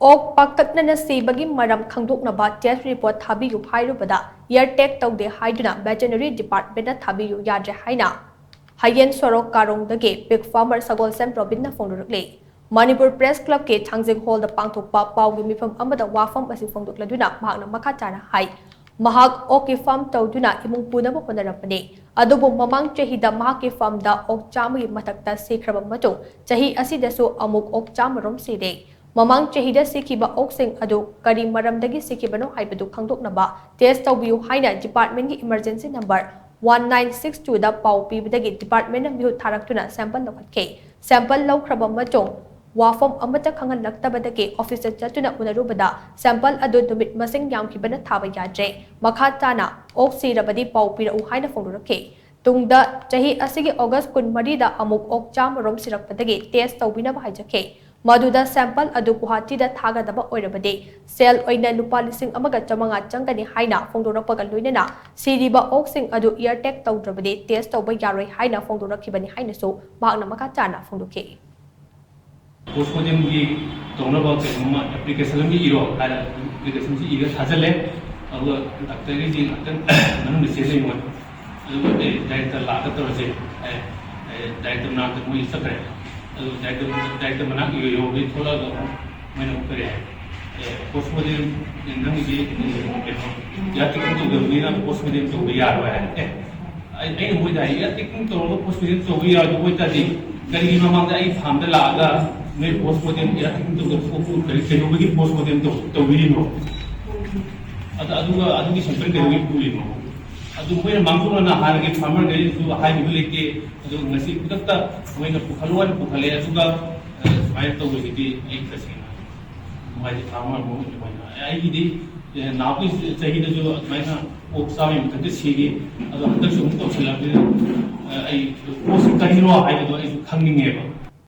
Ok pakatna sibagi maram khangdoknaba test report thabiyu hairubada yeartek taude haiduna veterinary department na thabiyu yadre haina hayen sorok karongdage pig farmer sagol sem robinna phongdurukle Manipur Press Club ke Changjing Hall da pangthokpa pawgi mifam amada wafam asi phongdokladuna mahakna makhachana hai mahak ok farm tawduna imung punaba honarapane adubu mamang chahida mahak farm da ok chamagi mathakta sekraba matung chahi asidasu amuk ok chamarom side Mamang chahida sikiba oksing adu kari maramdagi sikibano haibadu khangdoknaba test tawbiyu haina department gi emergency number 1962 da pau pibadagi department na mihu tharaktuna sample lokhatke sample lawkhraba machong wafam amata khangan laktabadagi officer chatuna unarubada sample adu dumit masing yamkhibana thaba yadre makha tana oksi rabadi pau pira u haina phongdurake tungda chahi asigi august 13 da amuk ok chamarom sirakpadagi test tawbina bahajake Maduda sample adu Guwahati da thagadaba oirabade sel oina lupa lising amaga chamanga changani haina phongdorakpaga loinana siriba oksing adu eartech tawdrabade test tawba yaroi haina phongdorakhibani haina so mahakna makha chana phongdokhe postmortem gi tonaba kema application gi iro ala application gi iro thajale agu doctor gi akan nanu message ni mon agu director la ka tawse director na ka mo isakre director mana ki yo bi thola ga maine kare postmortem nang gi ya tikin to gi na postmortem to gi yar wa ai ho dai ya tikin to postmortem to gi yar do ta di kari gi mamang ai pham da la ga me postmortem ya tikin to ko kari se no gi postmortem to gi no adu gi sampai ke gi puli no adu moi mangkuna na har ge farmer ge du hai bi leke adu ngasi kudakta moi na pukhalwan pukhale asuga mai to ge di ek tasina mai farmer mo ai gi di na pi chahi da jo mai na oksa me muthe sigi adu handak sum to chila ai post kari ro hai do ai khangning ge ba